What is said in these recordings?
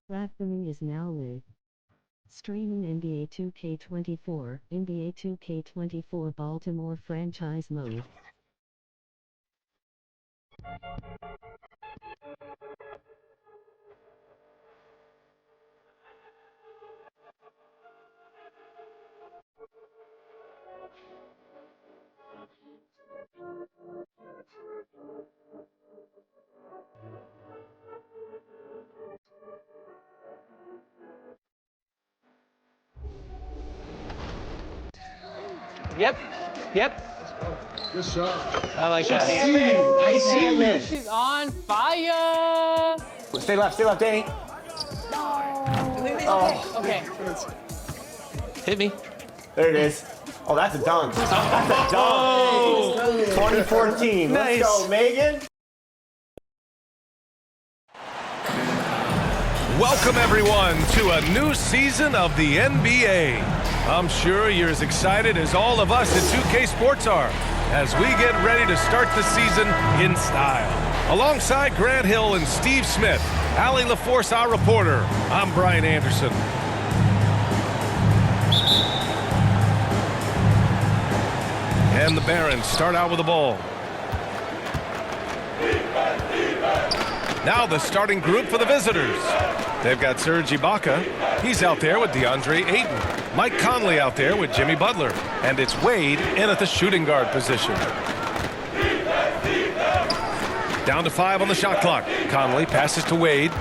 Factory is now live. Streaming NBA 2K24, NBA 2K24 Baltimore franchise mode. Yep. Good shot. I like that. I see it. She's on fire. Stay left, Danny. Oh. Okay. Hit me. There it is. Oh, that's a dunk. That's a dunk. 2014. Nice. Let's go, Megan. Welcome, everyone, to a new season of the NBA. I'm sure you're as excited as all of us at 2K Sports are as we get ready to start the season in style. Alongside Grant Hill and Steve Smith, Allie LaForce, our reporter, I'm Brian Anderson. And the Barons start out with the ball. Now the starting group for the visitors. They've got Serge Ibaka. He's out there with DeAndre Ayton. Mike Conley out there with Jimmy Butler. And it's Wade in at the shooting guard position. Down to 5 on the shot clock. Conley passes to Wade.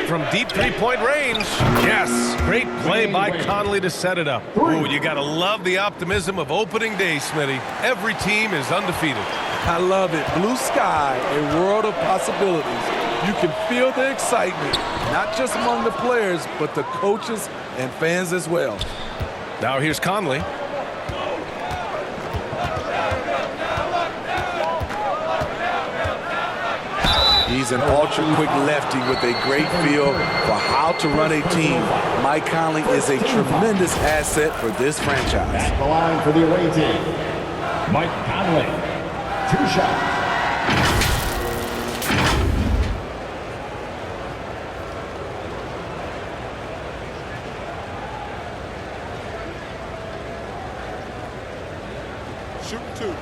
From deep three-point range. Yes, great play by Conley to set it up. Ooh, you got to love the optimism of opening day, Smitty. Every team is undefeated. I love it. Blue sky, a world of possibilities. You can feel the excitement, not just among the players, but the coaches and fans as well. Now here's Conley. He's an ultra-quick lefty with a great feel for how to run a team. Mike Conley is a tremendous asset for this franchise. At the line for the away team, Mike Conley. 2 shots. Shoot 2.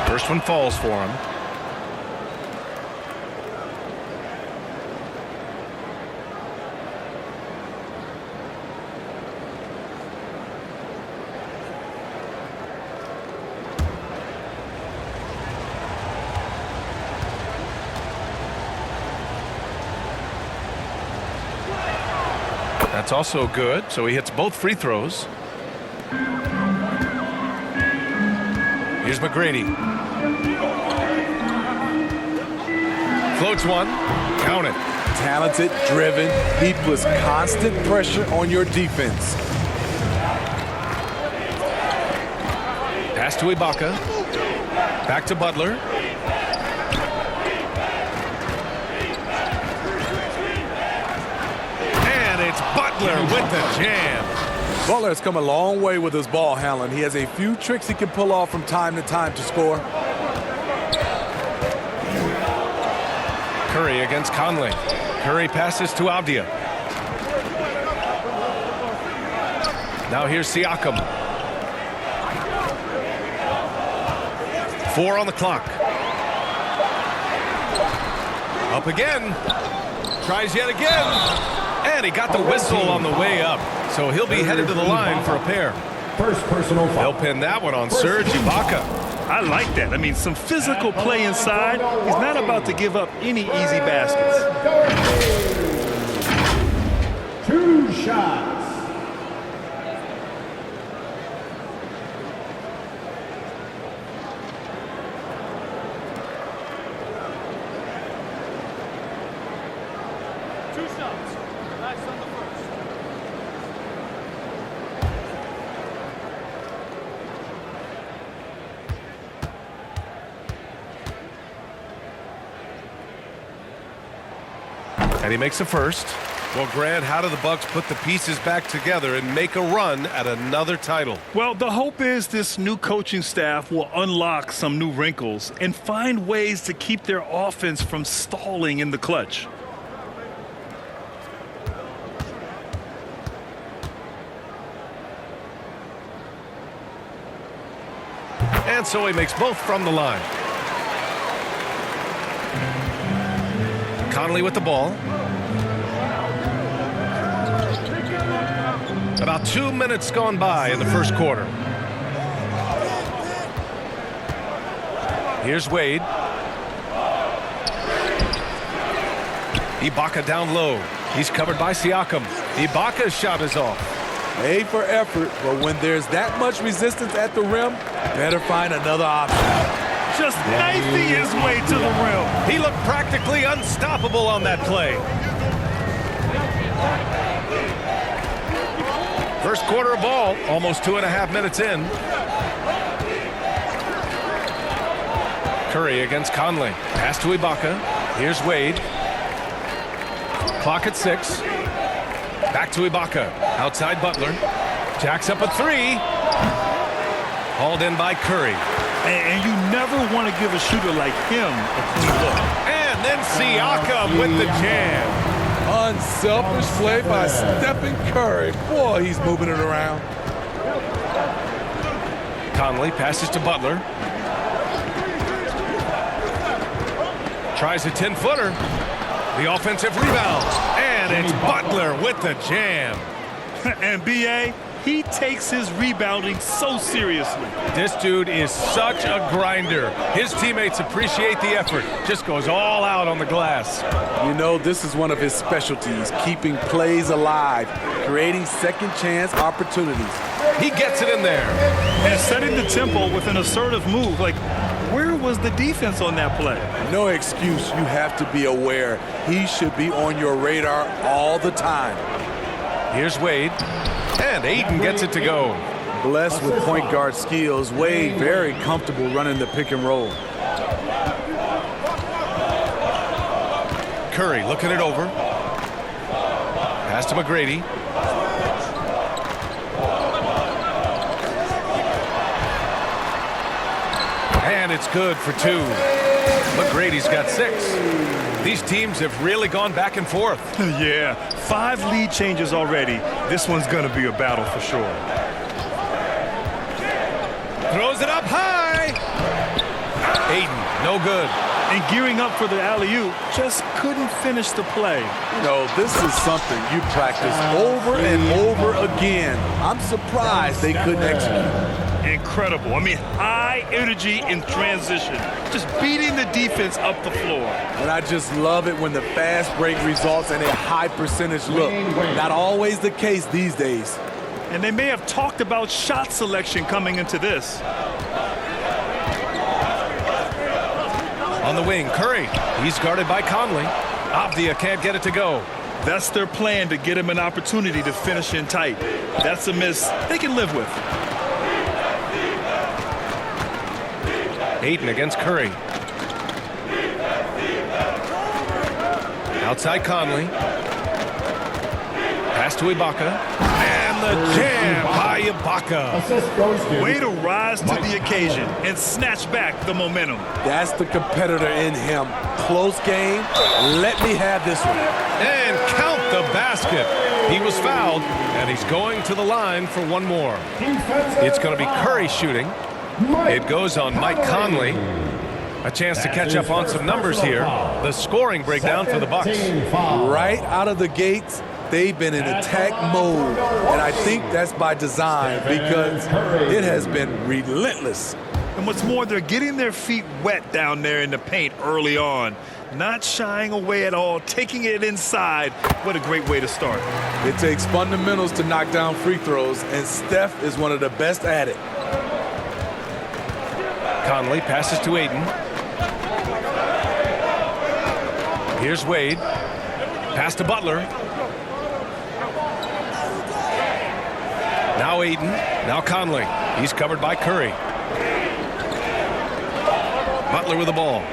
First one falls for him. That's also good, so he hits both free throws. Here's McGrady. Floats one. Count it. Talented, driven, he puts constant pressure on your defense. Pass to Ibaka. Back to Butler. And it's Butler with the jam. Butler has come a long way with his ball handling. He has a few tricks he can pull off from time to time to score. Curry against Conley. Curry passes to Avdia. Now here's Siakam. 4 on the clock. Up again. Tries yet again. And he got the whistle on the way up. So he'll be headed to the line for a pair. First personal foul. They'll pin that one on Serge Ibaka. I like that. I mean, some physical play inside. He's not about to give up any easy baskets. 2 shots. And he makes a first. Well, Grant, how do the Bucks put the pieces back together and make a run at another title? Well, the hope is this new coaching staff will unlock some new wrinkles and find ways to keep their offense from stalling in the clutch. And so he makes both from the line. Conley with the ball. About 2 minutes gone by in the first quarter. Here's Wade. Ibaka down low. He's covered by Siakam. Ibaka's shot is off. A for effort, but when there's that much resistance at the rim, better find another option. Just knifing his way to the rim. He looked practically unstoppable on that play. First quarter of ball, almost 2.5 minutes in. Curry against Conley. Pass to Ibaka. Here's Wade. Clock at 6. Back to Ibaka. Outside Butler. Jacks up a 3. Hauled in by Curry. And you never want to give a shooter like him a clean look. And then Siakam with the jam. Unselfish play by Stephen Curry. Boy, he's moving it around. Conley passes to Butler. Tries a 10-footer. The offensive rebound. And it's Butler with the jam. And B.A., he takes his rebounding so seriously. This dude is such a grinder. His teammates appreciate the effort. Just goes all out on the glass. You know, this is one of his specialties, keeping plays alive, creating second chance opportunities. He gets it in there. And setting the tempo with an assertive move. Like, where was the defense on that play? No excuse. You have to be aware. He should be on your radar all the time. Here's Wade. And Ayton gets it to go. Blessed with point guard skills, Wade very comfortable running the pick and roll. Curry looking it over. Pass to McGrady. And it's good for 2. McGrady's got 6. These teams have really gone back and forth. Yeah, 5 lead changes already. This one's going to be a battle for sure. Throws it up high. Ayton, no good. And gearing up for the alley-oop, just couldn't finish the play. You know, this is something you practice over and over again. I'm surprised they couldn't execute. Incredible. I mean, high energy in transition. Just beating the defense up the floor. And I just love it when the fast break results in a high percentage look. Not always the case these days. And they may have talked about shot selection coming into this. On the wing, Curry. He's guarded by Conley. Avdia can't get it to go. That's their plan, to get him an opportunity to finish in tight. That's a miss they can live with. Ayton against Curry. Outside Conley. Pass to Ibaka. And the jam by Ibaka. Way to rise to the occasion and snatch back the momentum. That's the competitor in him. Close game. Let me have this one. And count the basket. He was fouled, and he's going to the line for one more. It's going to be Curry shooting. It goes on Mike Conley. A chance to catch up on some numbers here. The scoring breakdown for the Bucks. Right out of the gates, they've been in attack mode. And I think that's by design because it has been relentless. And what's more, they're getting their feet wet down there in the paint early on. Not shying away at all, taking it inside. What a great way to start. It takes fundamentals to knock down free throws, and Steph is one of the best at it. Conley passes to Ayton. Here's Wade. Pass to Butler. Now Ayton. Now Conley. He's covered by Curry. Butler with the ball.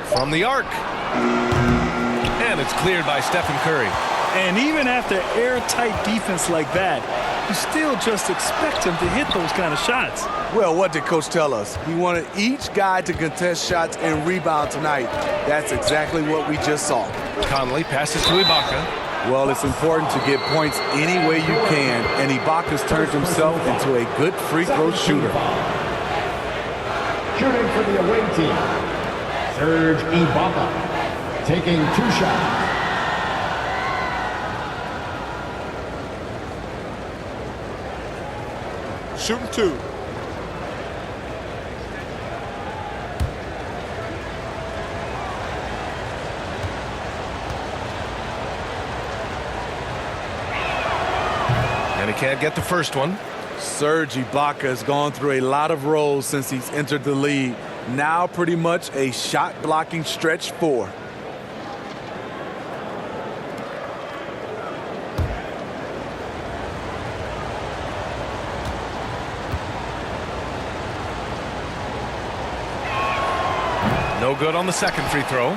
From the arc. And it's cleared by Stephen Curry. And even after airtight defense like that, you still just expect him to hit those kind of shots. Well, what did Coach tell us? He wanted each guy to contest shots and rebound tonight. That's exactly what we just saw. Conley passes to Ibaka. Well, it's important to get points any way you can, and Ibaka's turned himself into a good free throw shooter. Shooting for the away team, Serge Ibaka, taking 2 shots. Shooting 2. And he can't get the first one. Serge Ibaka has gone through a lot of roles since he's entered the league. Now pretty much a shot-blocking stretch 4. No good on the second free throw.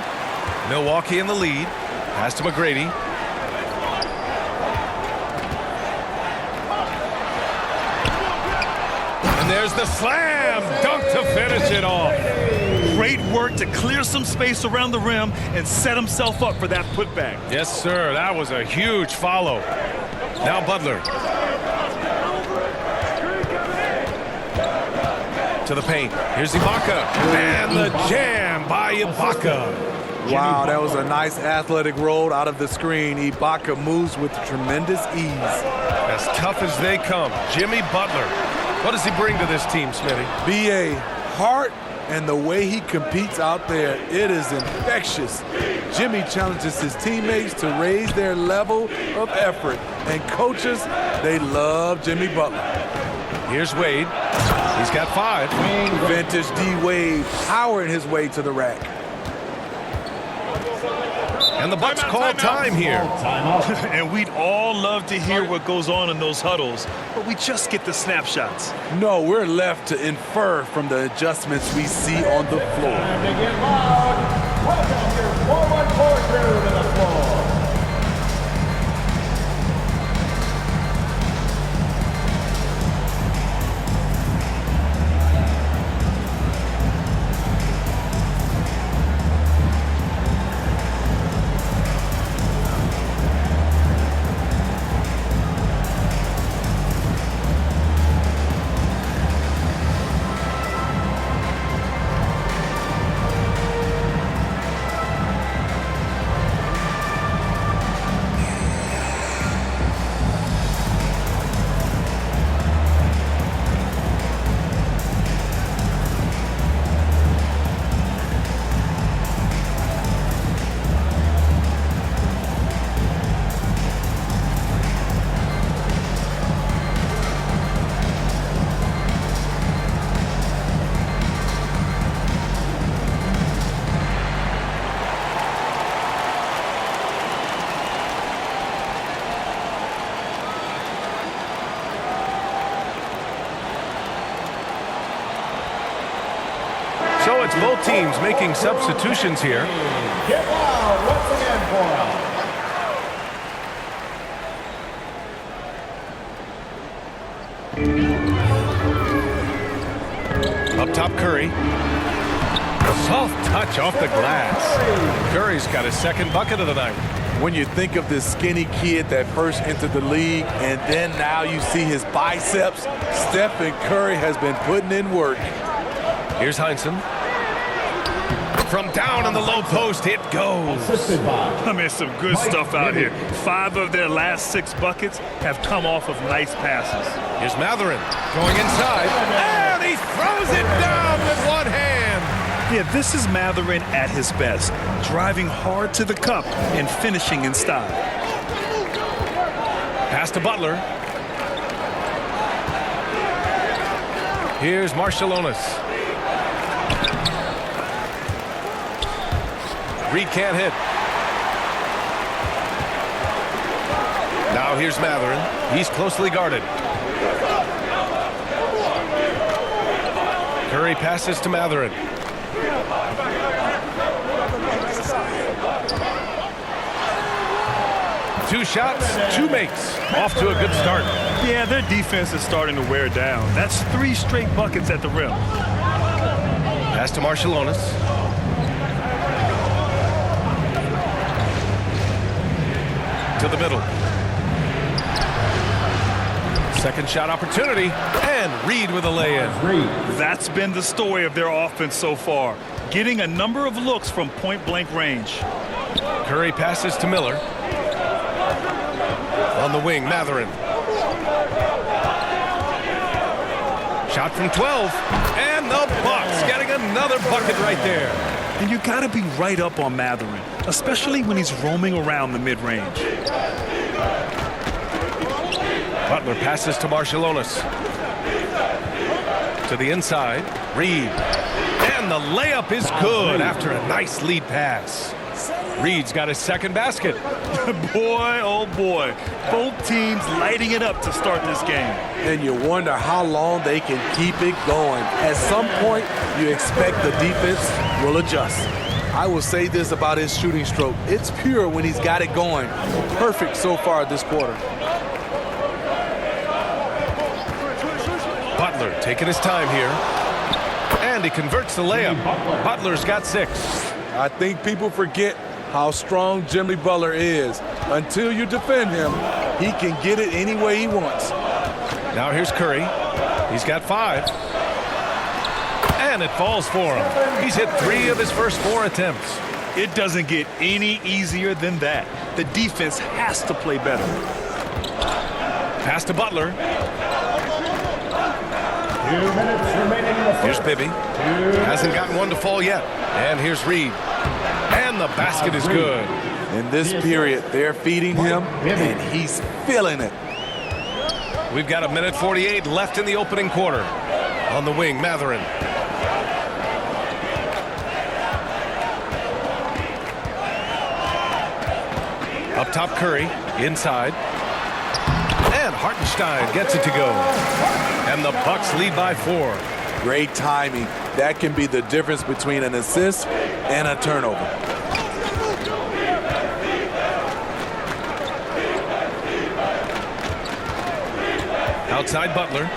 Milwaukee in the lead. Pass to McGrady. And there's the slam dunk to finish it off. Great work to clear some space around the rim and set himself up for that putback. Yes, sir. That was a huge follow. Now Butler. To the paint. Here's Ibaka. And the jam by Ibaka. Wow, that was a nice athletic roll out of the screen. Ibaka moves with tremendous ease. As tough as they come, Jimmy Butler. What does he bring to this team, Smitty? B.A. heart and the way he competes out there, it is infectious. Jimmy challenges his teammates to raise their level of effort. And coaches, they love Jimmy Butler. Here's Wade. He's got 5. Vintage D. Wade powering his way to the rack. And the Bucks call time here. And we'd all love to hear what goes on in those huddles, but we just get the snapshots. No, we're left to infer from the adjustments we see on the floor. Time to get loud. Welcome your forward court crew to the floor. So it's both teams making substitutions here. Get loud once again for Up top, Curry. Soft touch off the glass. Curry's got his second bucket of the night. When you think of this skinny kid that first entered the league, and then now you see his biceps, Stephen Curry has been putting in work. Here's Heinsohn. From down in the low post, it goes. assisted by I mean, some good stuff out here. 5 of their last 6 buckets have come off of nice passes. Here's Matherin going inside. And he throws it down with one hand. Yeah, this is Matherin at his best, driving hard to the cup and finishing in style. Pass to Butler. Here's Marciulionis. Reed can't hit. Now here's Matherin. He's closely guarded. Curry passes to Matherin. 2 shots, 2 makes. Off to a good start. Yeah, their defense is starting to wear down. That's 3 straight buckets at the rim. Pass to Marciulionis. To the middle. Second shot opportunity, and Reed with a lay-in. That's been the story of their offense so far, getting a number of looks from point-blank range. Curry passes to Miller. On the wing, Mathurin. Shot from 12, and the Bucks getting another bucket right there. And you got to be right up on Mathurin, especially when he's roaming around the mid-range. Butler passes to Marciulionis. To the inside, Reed. And the layup is good after a nice lead pass. Reed's got his second basket. Boy, oh boy. Both teams lighting it up to start this game. And you wonder how long they can keep it going. At some point, you expect the defense will adjust. I will say this about his shooting stroke. It's pure when he's got it going. Perfect so far this quarter. Butler taking his time here. And he converts the layup. Butler's got 6. I think people forget how strong Jimmy Butler is. Until you defend him, he can get it any way he wants. Now here's Curry. He's got 5. And it falls for him. He's hit 3 of his first 4 attempts. It doesn't get any easier than that. The defense has to play better. Pass to Butler. 2 minutes remaining in the Here's first. Bibby. Hasn't gotten one to fall yet. And here's Reed. And the basket is good. In this period, they're feeding him, and he's feeling it. We've got 1:48 left in the opening quarter. On the wing, Mathurin. Up top, Curry. Inside. And Hartenstein gets it to go. And the Bucks lead by 4. Great timing. That can be the difference between an assist and a turnover. Outside Butler.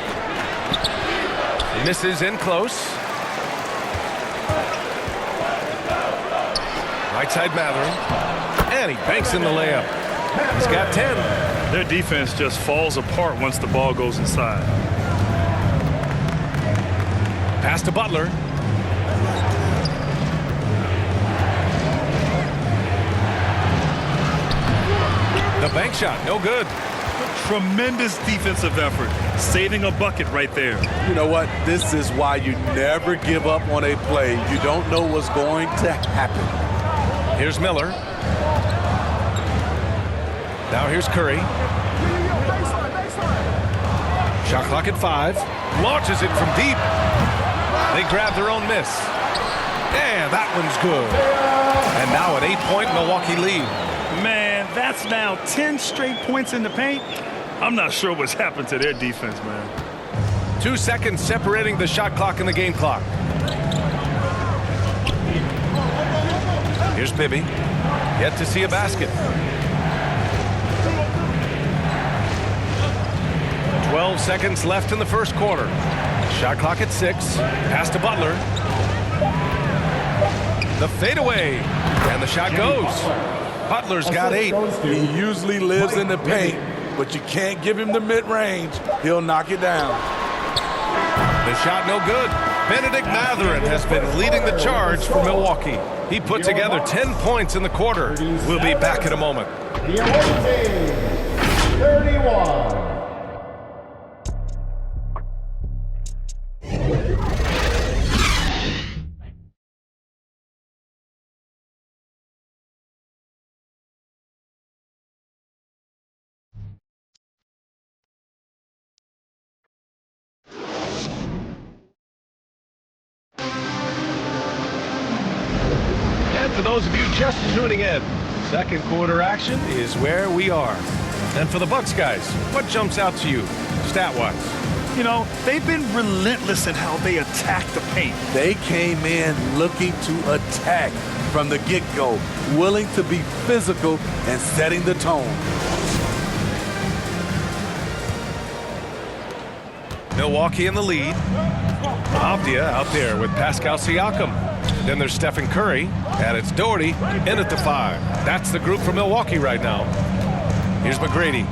Misses in close. Right side Mathurin. And he banks in the layup. He's got 10. Their defense just falls apart once the ball goes inside. Pass to Butler. The bank shot, no good. Tremendous defensive effort, saving a bucket right there. You know what? This is why you never give up on a play. You don't know what's going to happen. Here's Miller. Now here's Curry. Shot clock at 5. Launches it from deep. They grab their own miss. And that one's good. And now an 8-point Milwaukee lead. Man, that's now 10 straight points in the paint. I'm not sure what's happened to their defense, man. 2 seconds separating the shot clock and the game clock. Here's Bibby. Yet to see a basket. 12 seconds left in the first quarter. Shot clock at 6. Pass to Butler. The fadeaway. And the shot goes. Butler's got 8. He usually lives in the paint, but you can't give him the mid-range. He'll knock it down. The shot no good. Benedict Mathurin has been leading the charge for Milwaukee. He put together 10 points in the quarter. We'll be back in a moment. The away team, 31. And for those of you just tuning in, second quarter action is where we are. And for the Bucks guys, what jumps out to you, stat-wise? You know, they've been relentless in how they attack the paint. They came in looking to attack. from the get-go, willing to be physical and setting the tone. Milwaukee in the lead. Avdia out there with Pascal Siakam. Then there's Stephen Curry, and it's Doherty in at the 5. That's the group for Milwaukee right now. Here's McGrady.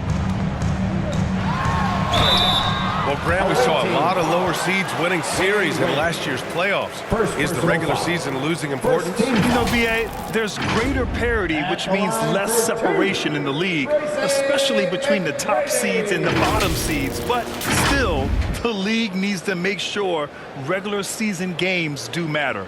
Well, Graham, we saw a lot of lower seeds winning series in last year's playoffs. Is the regular season losing importance? You know, B.A., there's greater parity, which means less separation in the league, especially between the top seeds and the bottom seeds. But still, the league needs to make sure regular season games do matter.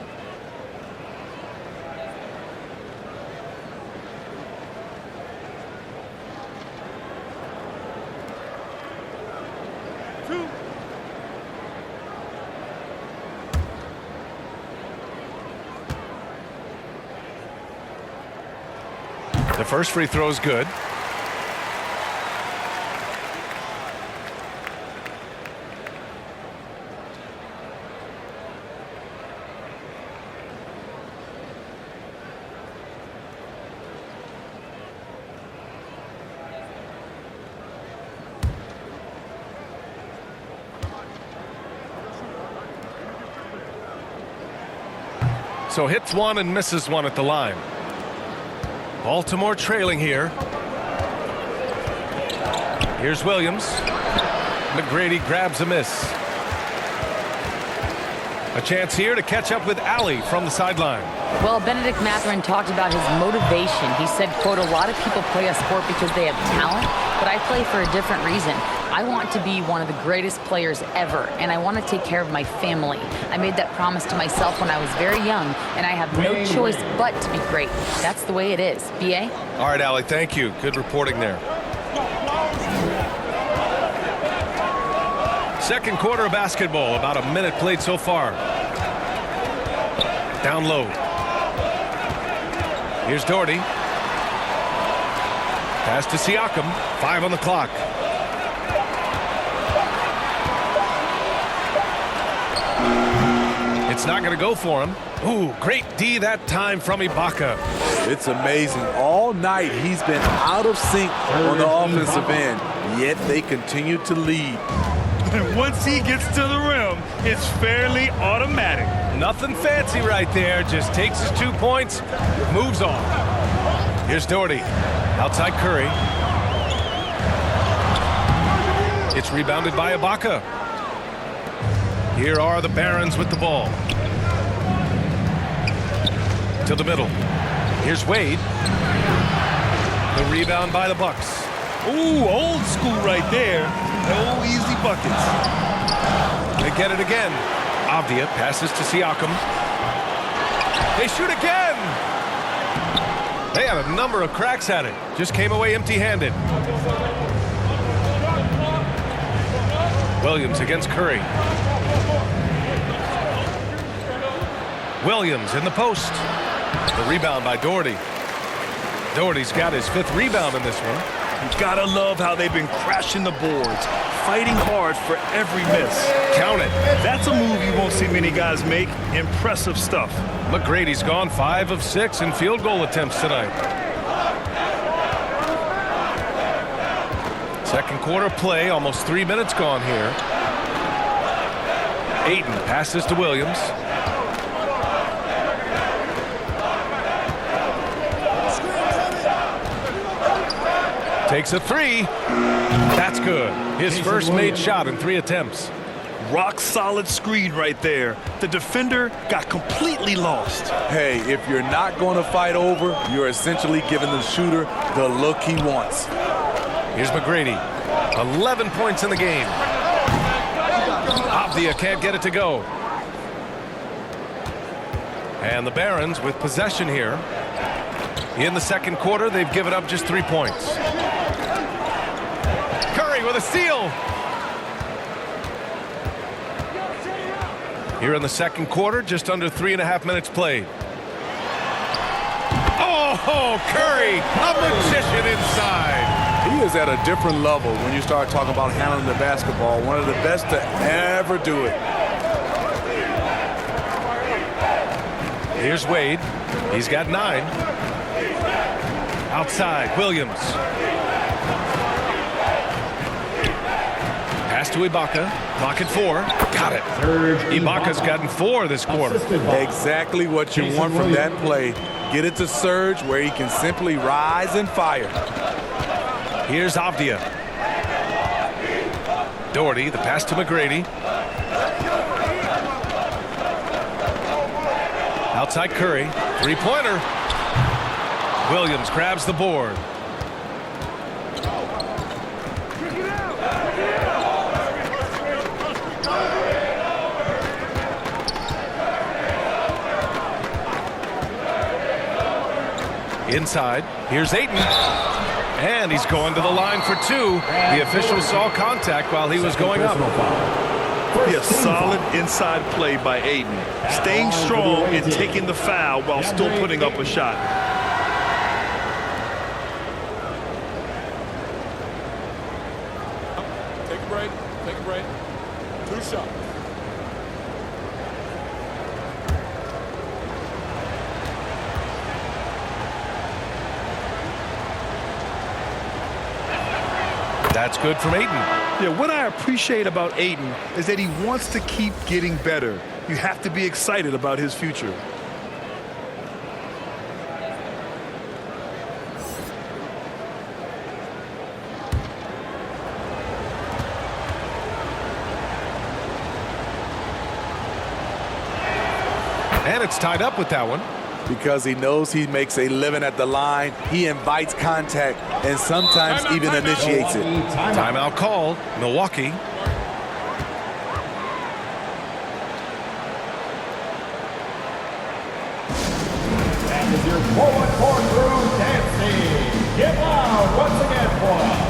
The first free throw is good. So hits one and misses one at the line. Baltimore trailing here. Here's Williams. McGrady grabs a miss. A chance here to catch up with Allie from the sideline. Well, Benedict Mathurin talked about his motivation. He said, quote, "A lot of people play a sport because they have talent, but I play for a different reason. I want to be one of the greatest players ever, and I want to take care of my family. I made that promise to myself when I was very young, and I have no choice but to be great. That's the way it is." B.A.? All right, Allie, thank you. Good reporting there. Second quarter of basketball, about a minute played so far. Down low. Here's Doherty. Pass to Siakam. 5 on the clock. It's not going to go for him. Ooh, great D that time from Ibaka. It's amazing. All night he's been out of sync on the offensive end, yet they continue to lead. And once he gets to the rim, it's fairly automatic. Nothing fancy right there. Just takes his 2 points, moves on. Here's Doherty. Outside Curry. It's rebounded by Ibaka. Here are the Barons with the ball. To the middle. Here's Wade. The rebound by the Bucks. Ooh, old school right there. No easy buckets. They get it again. Avdia passes to Siakam. They shoot again. They had a number of cracks at it. Just came away empty-handed. Williams against Curry. Williams in the post. The rebound by Doherty. Doherty's got his 5th rebound in this one. You gotta love how they've been crashing the boards, fighting hard for every miss. Count it. That's a move you won't see many guys make. Impressive stuff. McGrady's gone 5 of 6 in field goal attempts tonight. Second quarter play, almost 3 minutes gone here. Ayton passes to Williams. Takes a 3. That's good. His first made shot in 3 attempts. Rock solid screen right there. The defender got completely lost. Hey, if you're not going to fight over, you're essentially giving the shooter the look he wants. Here's McGrady. 11 points in the game. Avdia can't get it to go. And the Barons with possession here. In the second quarter, they've given up just 3 points. Curry with a steal. Here in the second quarter, just under 3.5 minutes played. Oh, Curry, a magician inside. He is at a different level when you start talking about handling the basketball. One of the best to ever do it. Here's Wade. He's got 9. Outside, Williams. Pass to Ibaka. Clock at 4. Got it. Ibaka's gotten 4 this quarter. Exactly what you want from that play. Get it to Serge where he can simply rise and fire. Here's Avdia. Doherty, the pass to McGrady. Outside Curry. 3-pointer. Williams grabs the board. Inside, here's Ayton. And he's going to the line for 2. The official saw contact while he was going up. Yeah, solid inside play by Ayton. Staying strong and taking the foul while still putting up a shot. Take a break. Take a break. 2 shots. That's good from Ayton. Yeah, what I appreciate about Ayton is that he wants to keep getting better. You have to be excited about his future. And it's tied up with that one. Because he knows he makes a living at the line, he invites contact and sometimes even initiates it. Timeout called. Milwaukee. That is your forward courtroom dancing. Get loud once again for us.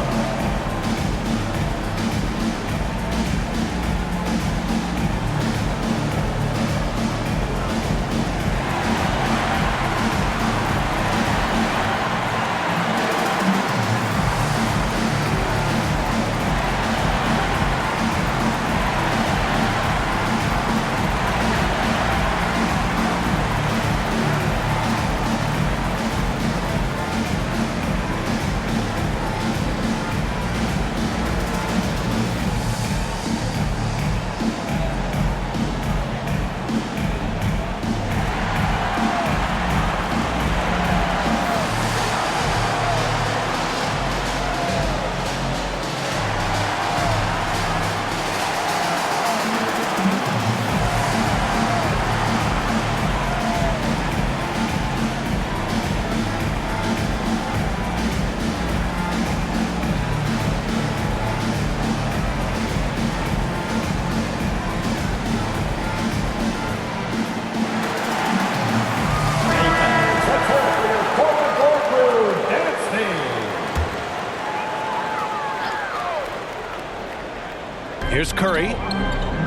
Here's Curry.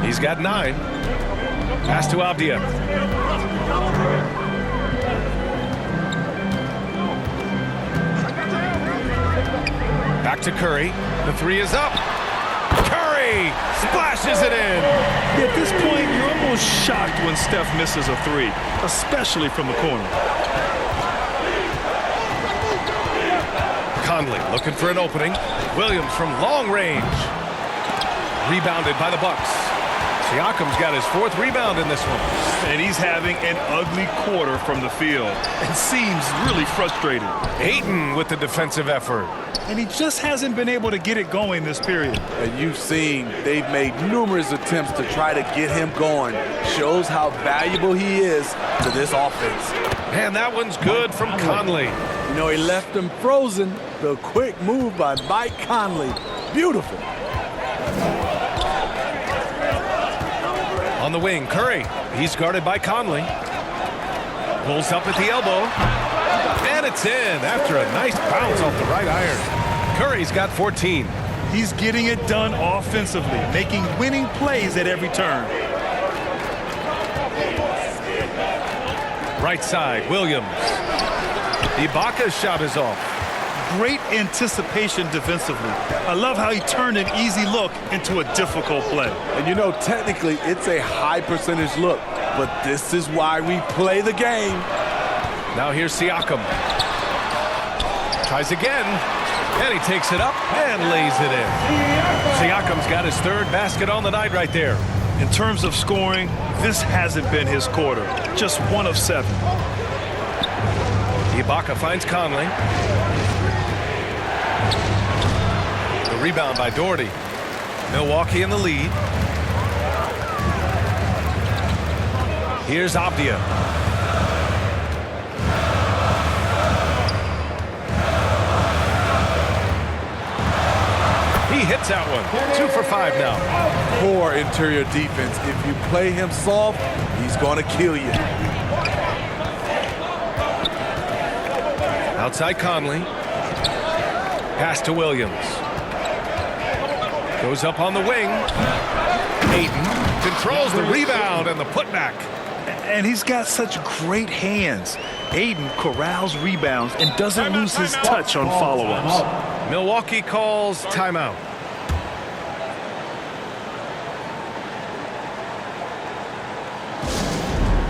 He's got 9. Pass to Avdia. Back to Curry. The 3 is up. Curry splashes it in. At this point, you're almost shocked when Steph misses a 3, especially from the corner. Conley looking for an opening. Williams from long range. Rebounded by the Bucks. Siakam's got his 4th rebound in this one. And he's having an ugly quarter from the field and seems really frustrated. Ayton with the defensive effort. And he just hasn't been able to get it going this period. And you've seen they've made numerous attempts to try to get him going. Shows how valuable he is to this offense. And that one's good from Conley. You know, he left him frozen. The quick move by Mike Conley. Beautiful. On the wing, Curry. He's guarded by Conley. Pulls up at the elbow. And it's in after a nice bounce off the right iron. Curry's got 14. He's getting it done offensively, making winning plays at every turn. Right side, Williams. Ibaka's shot is off. Great anticipation defensively. I love how he turned an easy look into a difficult play. And you know, technically, it's a high percentage look. but this is why we play the game. Now here's Siakam. Tries again, and he takes it up and lays it in. Siakam's got his third basket on the night right there. In terms of scoring, this hasn't been his quarter. Just 1 of 7. Ibaka finds Conley. The rebound by Doherty. Milwaukee in the lead. Here's Avdia. He hits that one. 2 for 5 now. Poor interior defense. If you play him soft, he's going to kill you. Outside Conley. Pass to Williams. Goes up on the wing. Ayton controls the rebound and the putback. And he's got such great hands. Ayton corrals rebounds and doesn't lose his touch on follow-ups. Milwaukee calls timeout.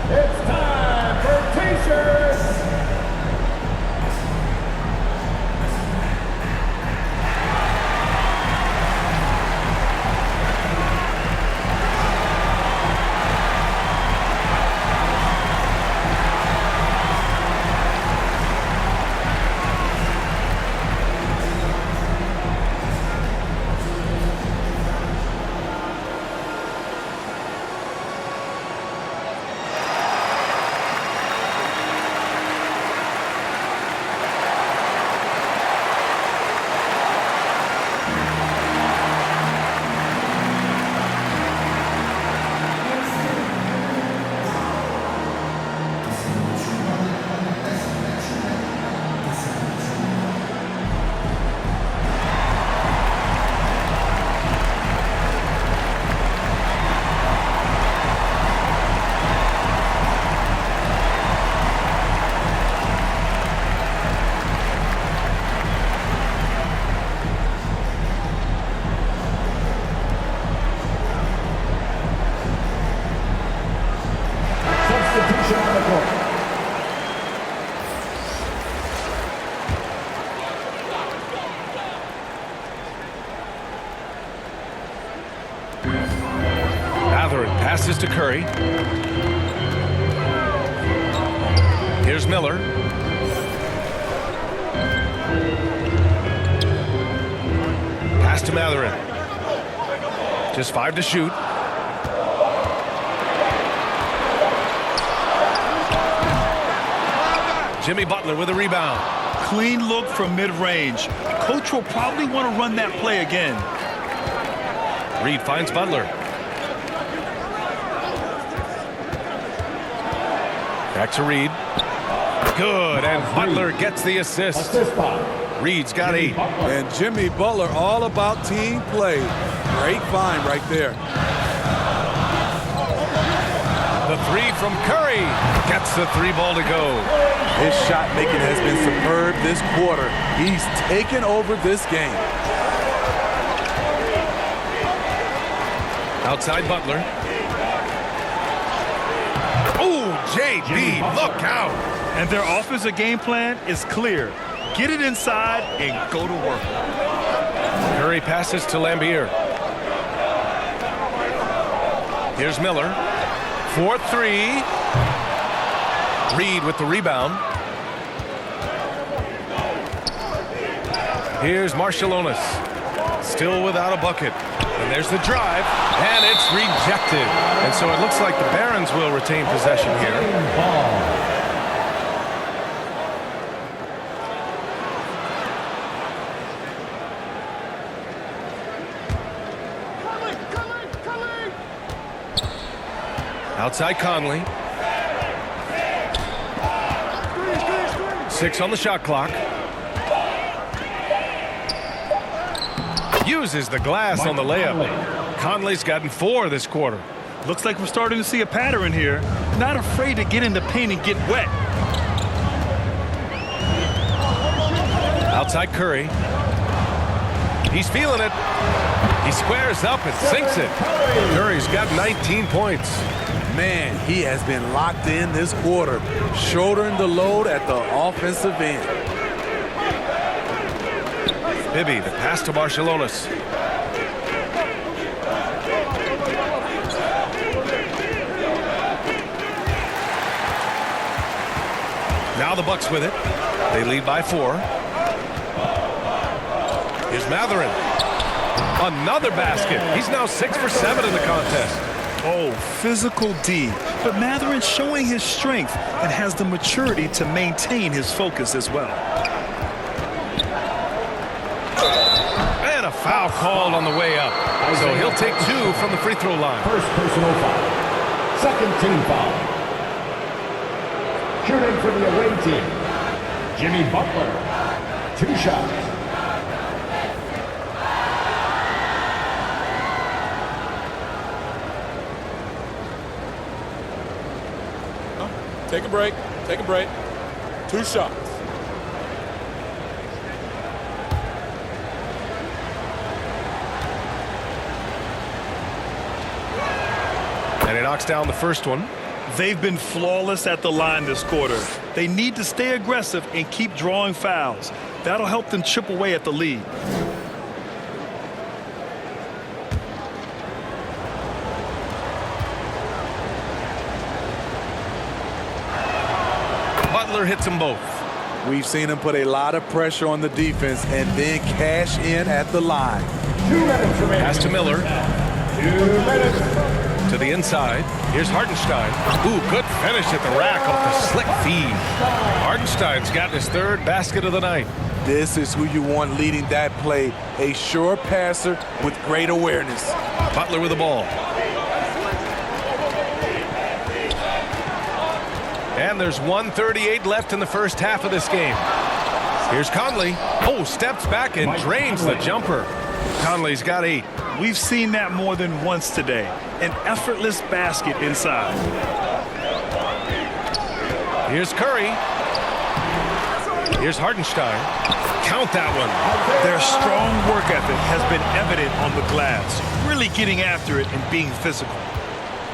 It's time for T-shirts. Passes to Curry. Here's Miller. Pass to Matherin. Just 5 to shoot. Jimmy Butler with a rebound. Clean look from mid-range. Coach will probably want to run that play again. Reed finds Butler. Back to Reed. Good, and Butler gets the assist. Reed's got 8. And Jimmy Butler all about team play. Great find right there. The 3 from Curry gets the 3-ball to go. His shot making has been superb this quarter. He's taken over this game. Outside Butler. JB, look out! And their offensive game plan is clear. Get it inside and go to work. Curry passes to Lambier. Here's Miller. 4-3. Reed with the rebound. Here's Marciulionis. Still without a bucket. And there's the drive, and it's rejected. And so it looks like the Barons will retain possession here. Outside Conley. 6 on the shot clock. Uses the glass on the layup. Conley's gotten 4 this quarter. Looks like we're starting to see a pattern here. Not afraid to get in the paint and get wet. Outside Curry. He's feeling it. He squares up and sinks it. Curry's got 19 points. Man, he has been locked in this quarter, shouldering the load at the offensive end. Bibby, the pass to Marciulionis. Now the Bucks with it. They lead by 4. Here's Matherin. Another basket. He's now 6 for 7 in the contest. Oh, physical D. But Matherin's showing his strength and has the maturity to maintain his focus as well. And a foul called on the way up. So he'll take 2 from the free throw line. First personal foul. Second team foul. Shooting for the away team, Jimmy Butler. 2 shots. Take a break. Take a break. 2 shots. And he knocks down the first one. They've been flawless at the line this quarter. They need to stay aggressive and keep drawing fouls. That'll help them chip away at the lead. Butler hits them both. We've seen him put a lot of pressure on the defense and then cash in at the line. 2 minutes remaining. Pass to Miller. 2 minutes. To the inside. Here's Hartenstein. Ooh, good finish at the rack off the slick feed. Hartenstein's gotten his 3rd basket of the night. This is who you want leading that play. A sure passer with great awareness. Butler with the ball. And there's 1:38 left in the first half of this game. Here's Conley. Oh, steps back and drains the jumper. Conley's got 8. We've seen that more than once today. An effortless basket inside. Here's Curry. Here's Hartenstein. Count that one. Their strong work ethic has been evident on the glass. Really getting after it and being physical.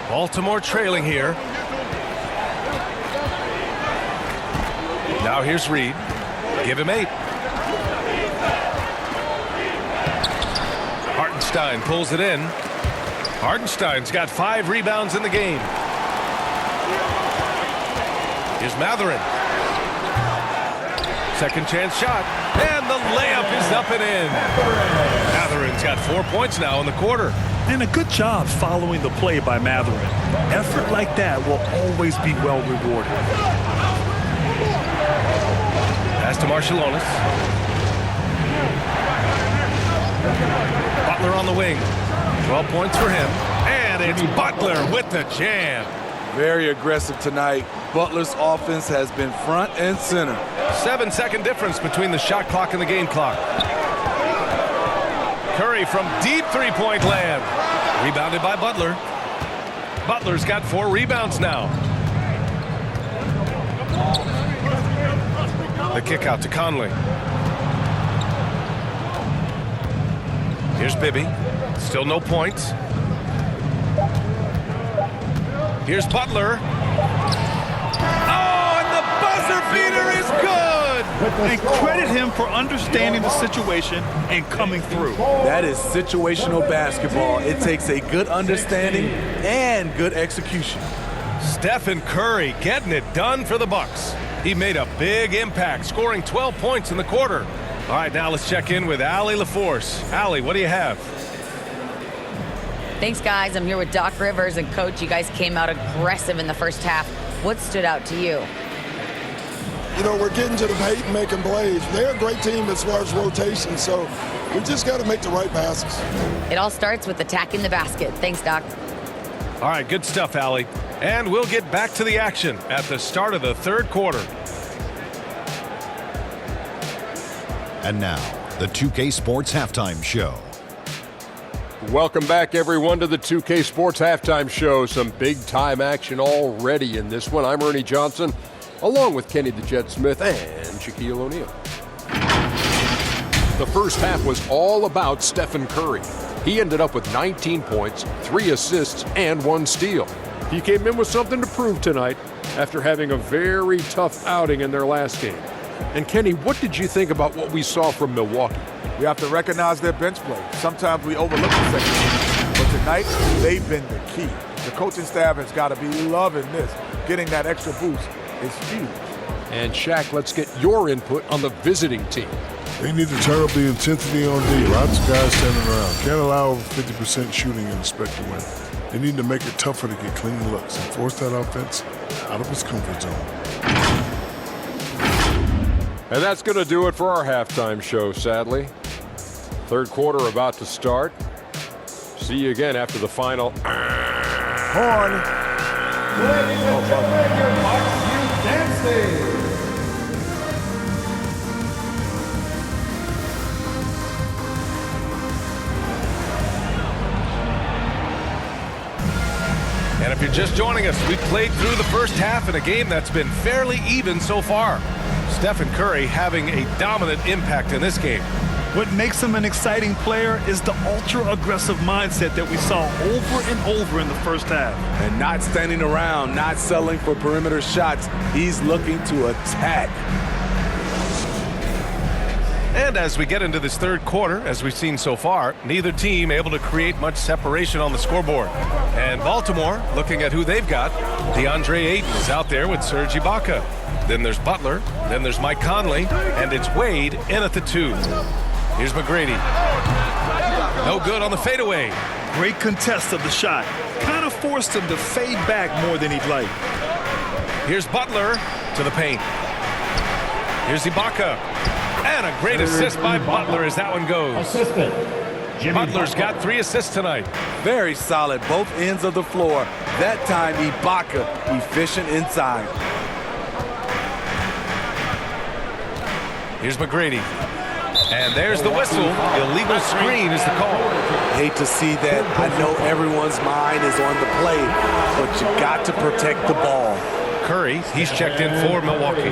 Baltimore trailing here. Now here's Reed. Give him 8. Hartenstein pulls it in. Hartenstein's got 5 rebounds in the game. Here's Matherin. Second chance shot. And the layup is up and in. Matherin's got 4 points now in the quarter. And a good job following the play by Matherin. Effort like that will always be well rewarded. Pass to Marciulionis. Butler on the wing. 12 points for him. And it's Butler with the jam. Very aggressive tonight. Butler's offense has been front and center. 7-second difference between the shot clock and the game clock. Curry from deep three-point land. Rebounded by Butler. Butler's got 4 rebounds now. The kick out to Conley. Here's Bibby. Still no points. Here's Butler. Oh, and the buzzer beater is good! And credit him for understanding the situation and coming through. That is situational basketball. It takes a good understanding and good execution. Stephen Curry getting it done for the Bucks. He made a big impact, scoring 12 points in the quarter. All right, now let's check in with Allie LaForce. Allie, what do you have? Thanks, guys. I'm here with Doc Rivers and Coach. You guys came out aggressive in the first half. What stood out to you? You know, we're getting to the paint and making plays. They're a great team as far as rotation, so we just got to make the right passes. It all starts with attacking the basket. Thanks, Doc. All right, good stuff, Allie. And we'll get back to the action at the start of the third quarter. And now, the 2K Sports Halftime Show. Welcome back, everyone, to the 2K Sports Halftime Show. Some big-time action already in this one. I'm Ernie Johnson, along with Kenny the Jet Smith and Shaquille O'Neal. The first half was all about Stephen Curry. He ended up with 19 points, 3 assists, and 1 steal. He came in with something to prove tonight after having a very tough outing in their last game. And Kenny, what did you think about what we saw from Milwaukee? We have to recognize their bench play. Sometimes we overlook the second unit, but tonight they've been the key. The coaching staff has got to be loving this. Getting that extra boost is huge. And Shaq, let's get your input on the visiting team. They need to turn up the intensity on D. Lots of guys standing around. Can't allow over 50% shooting and expect to win. They need to make it tougher to get clean looks and force that offense out of its comfort zone. And that's going to do it for our halftime show, sadly. Third quarter about to start. See you again after the final. Horn. Ladies and gentlemen, your Fox Youth Dancing. And if you're just joining us, we've played through the first half in a game that's been fairly even so far. Stephen Curry having a dominant impact in this game. What makes him an exciting player is the ultra-aggressive mindset that we saw over and over in the first half. And not standing around, not settling for perimeter shots. He's looking to attack. And as we get into this third quarter, as we've seen so far, neither team able to create much separation on the scoreboard. And Baltimore, looking at who they've got, DeAndre Ayton is out there with Serge Ibaka. Then there's Butler, then there's Mike Conley, and it's Wade in at the 2. Here's McGrady. No good on the fadeaway. Great contest of the shot. Kind of forced him to fade back more than he'd like. Here's Butler to the paint. Here's Ibaka. And a great assist by Butler as that one goes. Assistant. Butler's got 3 assists tonight. Very solid, both ends of the floor. That time, Ibaka efficient inside. Here's McGrady. And there's the whistle. Illegal screen is the call. Hate to see that. I know everyone's mind is on the play, but you got to protect the ball. Curry, he's checked in for Milwaukee.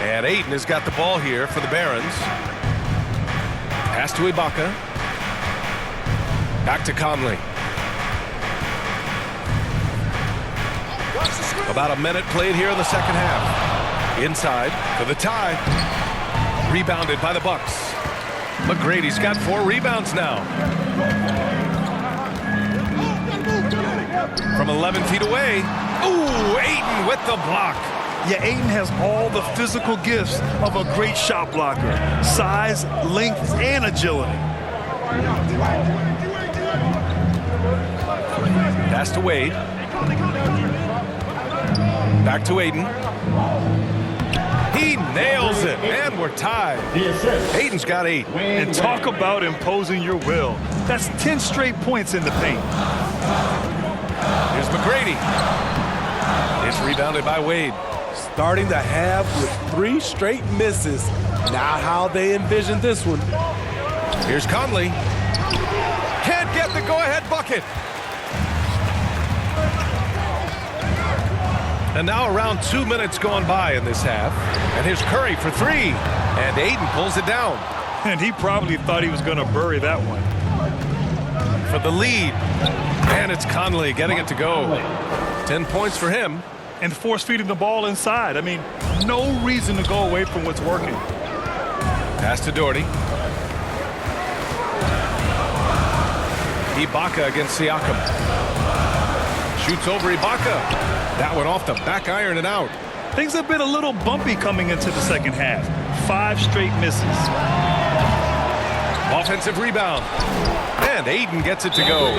And Ayton has got the ball here for the Barons. Pass to Ibaka. Back to Conley. About a minute played here in the second half. Inside for the tie. Rebounded by the Bucks. McGrady's got 4 rebounds now. From 11 feet away. Ooh, Ayton with the block. Yeah, Ayton has all the physical gifts of a great shot blocker. Size, length, and agility. Pass to Wade. Back to Ayton. He nails it, and we're tied. Ayton's got 8. And talk about imposing your will. That's 10 straight points in the paint. Here's McGrady. It's rebounded by Wade. Starting the half with 3 straight misses. Not how they envisioned this one. Here's Conley. Can't get the go-ahead bucket. And now around 2 minutes gone by in this half. And here's Curry for 3. And Ayton pulls it down. And he probably thought he was going to bury that one. For the lead. And it's Conley getting it to go. 10 points for him. And force feeding the ball inside. I mean, no reason to go away from what's working. Pass to Doherty. Ibaka against Siakam. Shoots over Ibaka. That one off the back iron and out. Things have been a little bumpy coming into the second half. 5 straight misses. Offensive rebound. And Ayton gets it to go.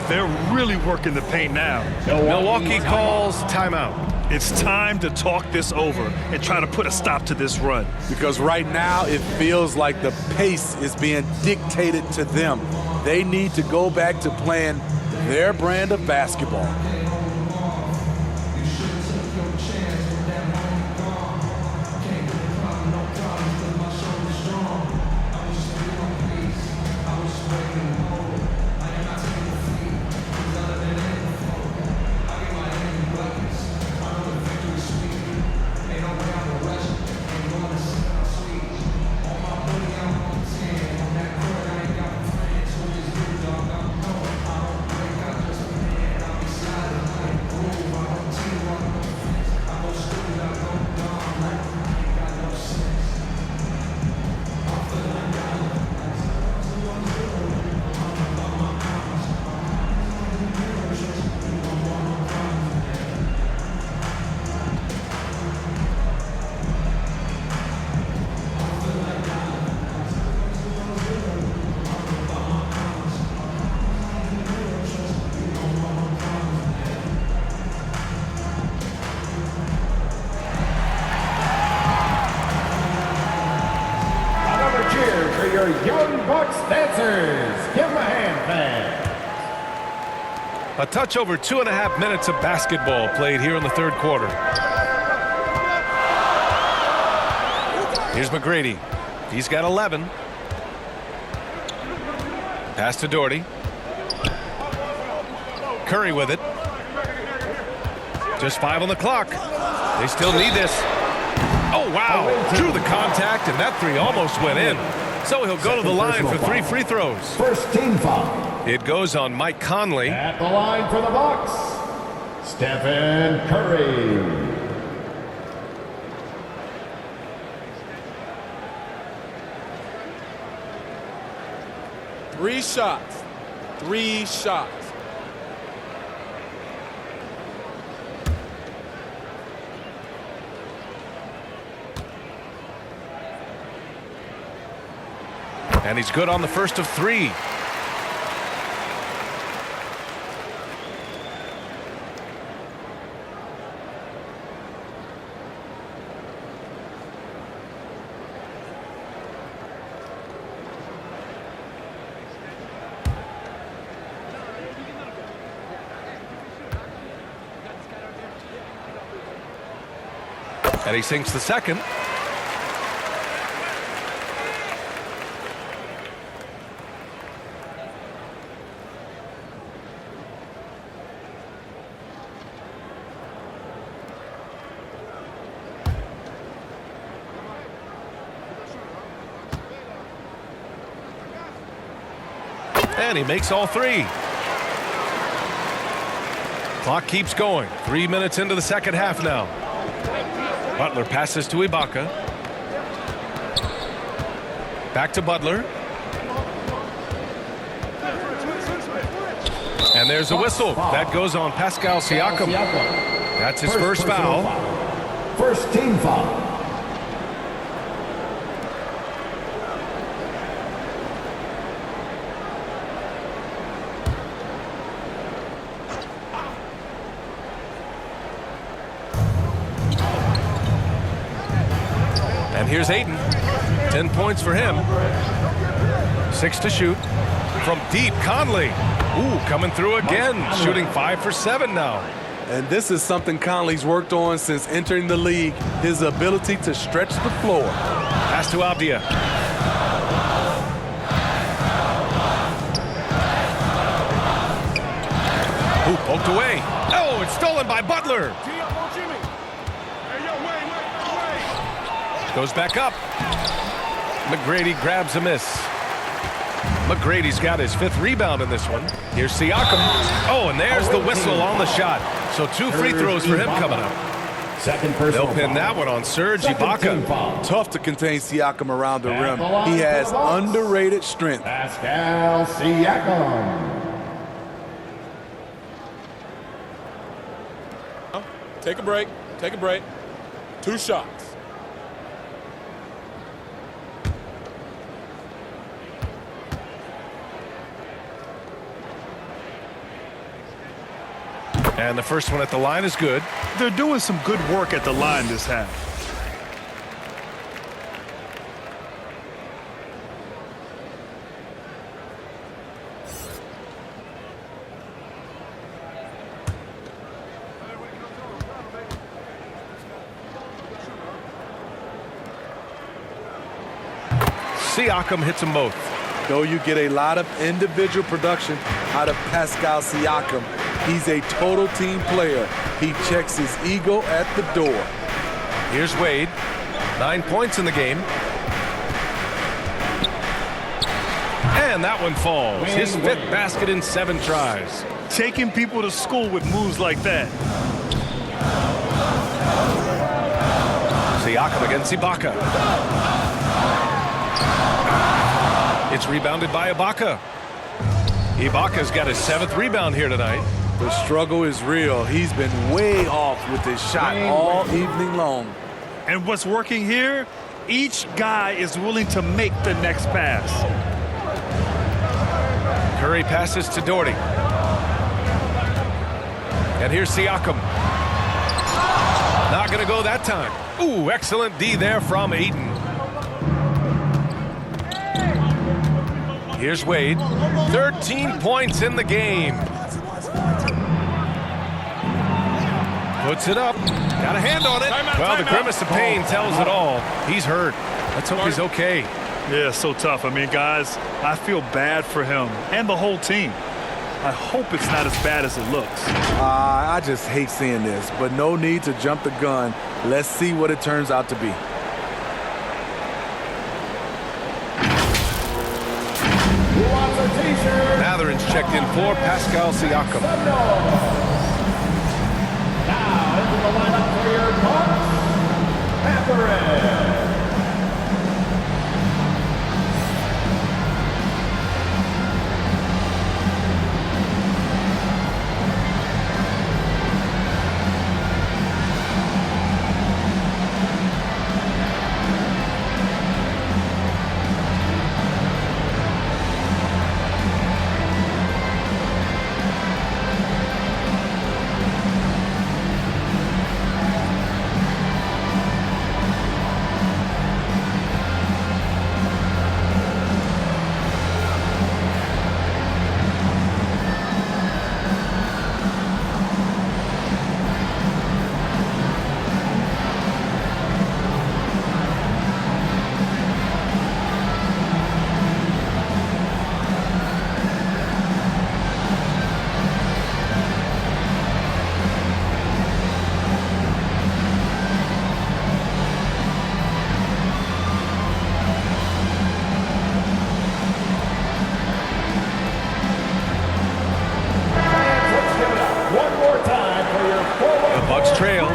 They're really working the paint now. Milwaukee calls timeout. It's time to talk this over and try to put a stop to this run. Because right now it feels like the pace is being dictated to them. They need to go back to playing their brand of basketball. your Young Bucks dancers. Give them a hand, fans. A touch over 2.5 minutes of basketball played here in the third quarter. Here's McGrady. He's got 11. Pass to Doherty. Curry with it. Just 5 on the clock. They still need this. Oh, wow. Drew the contact, and that three almost went in. So he'll go to the line for 3 free throws. First team foul. It goes on Mike Conley. At the line for the Bucks, Stephen Curry. Three shots. 3 shots. And he's good on the first of 3. And he sinks the second. And he makes all 3. Clock keeps going. 3 minutes into the second half now. Butler passes to Ibaka. Back to Butler. And there's a whistle. That goes on Pascal Siakam. That's his first foul. First team foul. And here's Ayton. 10 points for him. 6 to shoot. From deep, Conley. Ooh, coming through again. Shooting 5 for 7 now. And this is something Conley's worked on since entering the league. His ability to stretch the floor. Pass to Avdia. Ooh, poked away. Oh, it's stolen by Butler. Goes back up. McGrady grabs a miss. McGrady's got his 5th rebound in this one. Here's Siakam. Oh, and there's the whistle on the shot. So 2 free throws for him coming up. They'll pin that one on Serge Ibaka. Tough to contain Siakam around the rim. He has underrated strength. Pascal Siakam. Take a break. Take a break. 2 shots. And the first one at the line is good. They're doing some good work at the line this half. Siakam hits them both. Though you get a lot of individual production out of Pascal Siakam, he's a total team player. He checks his ego at the door. Here's Wade. 9 points in the game. And that one falls. His 5th basket in 7 tries. Taking people to school with moves like that. Siakam against Ibaka. It's rebounded by Ibaka. Ibaka's got his 7th rebound here tonight. The struggle is real. He's been way off with his shot all evening long. And what's working here? Each guy is willing to make the next pass. Curry passes to Doherty. And here's Siakam. Not going to go that time. Ooh, excellent D there from Ayton. Here's Wade. 13 points in the game. Puts it up. Got a hand on it. Well, the grimace of pain tells it all. He's hurt. Let's hope he's okay. Yeah, so tough. I mean, guys, I feel bad for him and the whole team. I hope it's not as bad as it looks. I just hate seeing this, but no need to jump the gun. Let's see what it turns out to be. Who wants a t-shirt? Matherin's checked in for Pascal Siakam. Now into the lineup for your Bucks, Matherin. Trail.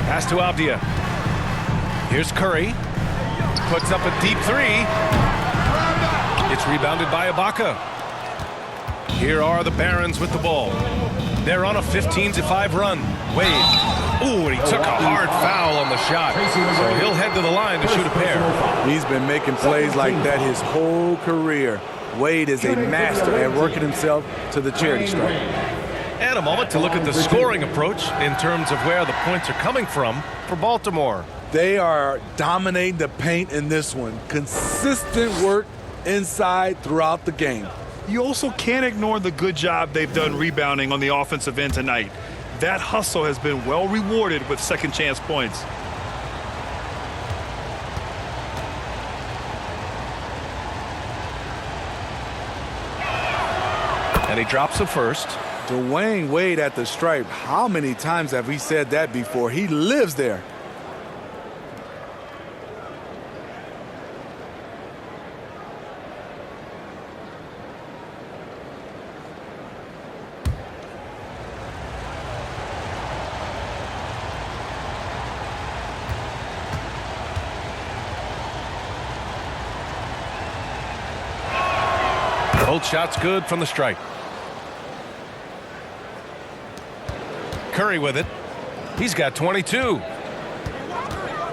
Pass to Abdia. Here's Curry. Puts up a deep three. It's rebounded by Ibaka. Here are the Barons with the ball. They're on a 15-5 run. Wade. Ooh, and he took a hard foul on the shot. So he'll head to the line to shoot a pair. He's been making plays like that his whole career. Wade is a master at working himself to the charity stripe. And a moment to look at the scoring approach in terms of where the points are coming from for Baltimore. They are dominating the paint in this one. Consistent work inside throughout the game. You also can't ignore the good job they've done rebounding on the offensive end tonight. That hustle has been well rewarded with second chance points. And he drops it first. Dwayne Wade at the stripe. How many times have we said that before? He lives there. Both shots good from the stripe. Curry with it. He's got 22.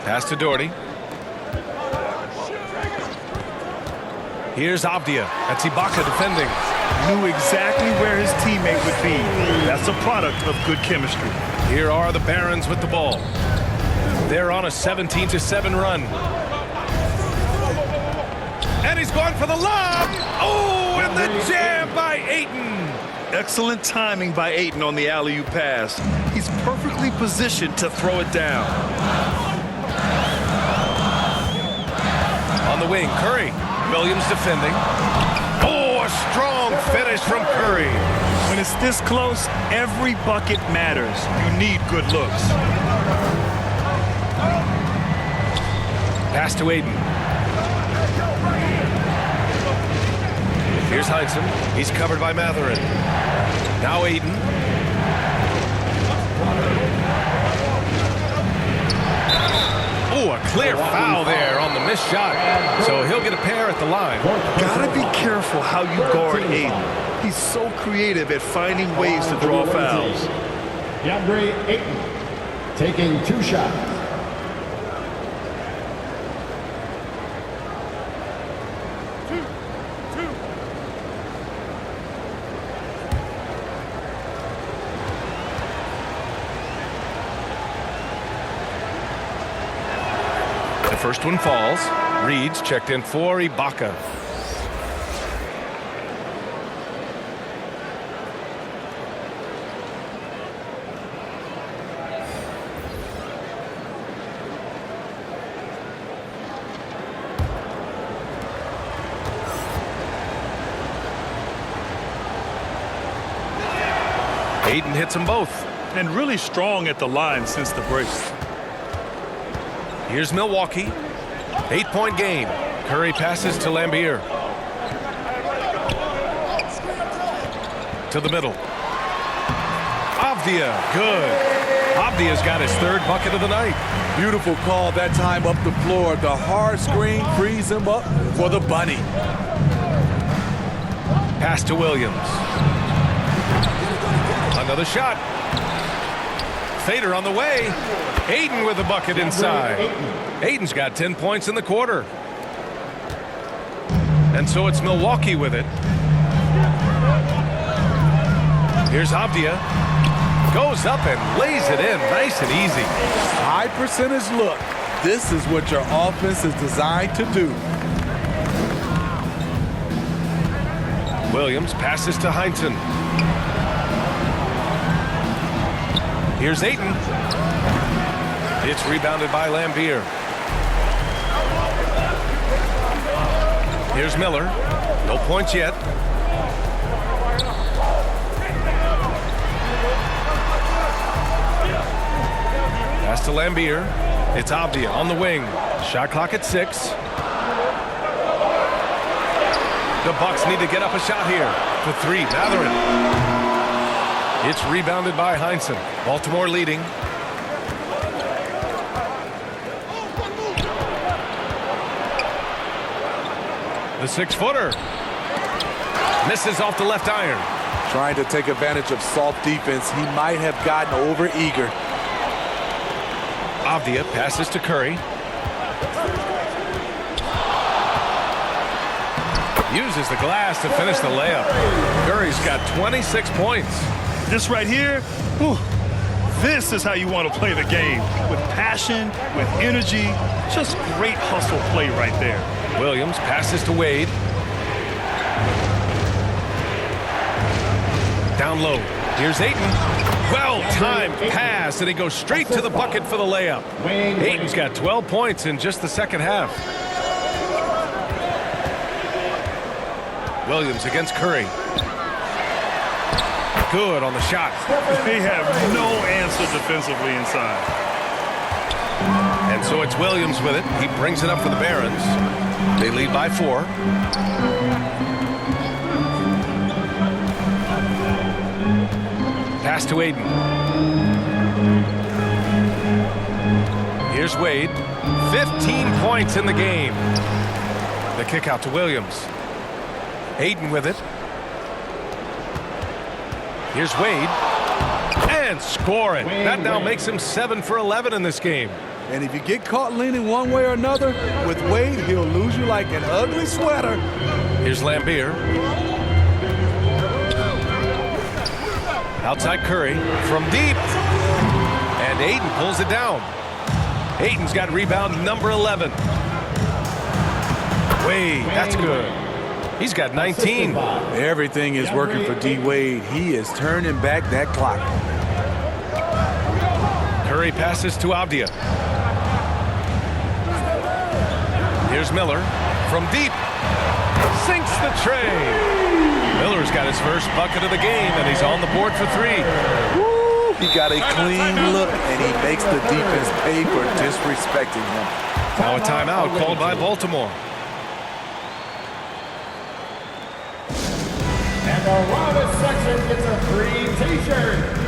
Pass to Doherty. Here's Abdia. That's Ibaka defending. Knew exactly where his teammate would be. That's a product of good chemistry. Here are the Barons with the ball. They're on a 17-7 run. And he's going for the lob. Oh, and the jam by Ayton. Excellent timing by Ayton on the alley-oop pass. He's perfectly positioned to throw it down. On the wing, Curry. Williams defending. Oh, a strong finish from Curry. When it's this close, every bucket matters. You need good looks. Pass to Ayton. Here's Heinsohn. He's covered by Matherin. Now Ayton. Oh, a clear foul there on the missed shot. So he'll get a pair at the line. Gotta be careful how you guard Ayton. He's so creative at finding ways to draw fouls. DeAndre Ayton taking 2 shots. First one falls. Reed's checked in for Ibaka. Ayton hits them both. And really strong at the line since the break. Here's Milwaukee. 8-point game. Curry passes to Lambier. To the middle. Avdia, good. Avdia's got his third bucket of the night. Beautiful call that time up the floor. The hard screen frees him up for the bunny. Pass to Williams. Another shot. Fader on the way. Ayton with a bucket inside. Ayton's got 10 points in the quarter. And so it's Milwaukee with it. Here's Avdia. Goes up and lays it in nice and easy. High percentage look. This is what your offense is designed to do. Williams passes to Heinsohn. Here's Ayton. It's rebounded by Lambier. Here's Miller. No points yet. Pass to Lambier. It's Avdia on the wing. Shot clock at 6. The Bucks need to get up a shot here. For 3, Mathurin. It's rebounded by Heinsohn. Baltimore leading. The 6-footer. Misses off the left iron. Trying to take advantage of soft defense. He might have gotten over eager. Avdia passes to Curry. Uses the glass to finish the layup. Curry's got 26 points. This right here, whew, this is how you want to play the game. With passion, with energy, just great hustle play right there. Williams passes to Wade. Down low. Here's Ayton. Well-timed pass, and he goes straight to the bucket for the layup. Ayton's got 12 points in just the second half. Williams against Curry. Good on the shot. They have no answer defensively inside. And so it's Williams with it. He brings it up for the Barons. They lead by 4. Pass to Ayton. Here's Wade. 15 points in the game. The kick out to Williams. Ayton with it. Here's Wade. And score it. That now makes him 7 for 11 in this game. And if you get caught leaning one way or another, with Wade, he'll lose you like an ugly sweater. Here's Lambier. Outside Curry from deep. And Ayton pulls it down. Ayton's got rebound number 11. Wade, that's good. He's got 19. Everything is working for D. Wade. He is turning back that clock. Curry passes to Avdia. Here's Miller from deep. Sinks the tray. Miller's got his first bucket of the game, and he's on the board for 3. Woo, he got a clean look, and he makes the defense pay for disrespecting him. Now a timeout called by Baltimore. And the wildest section gets a free t-shirt.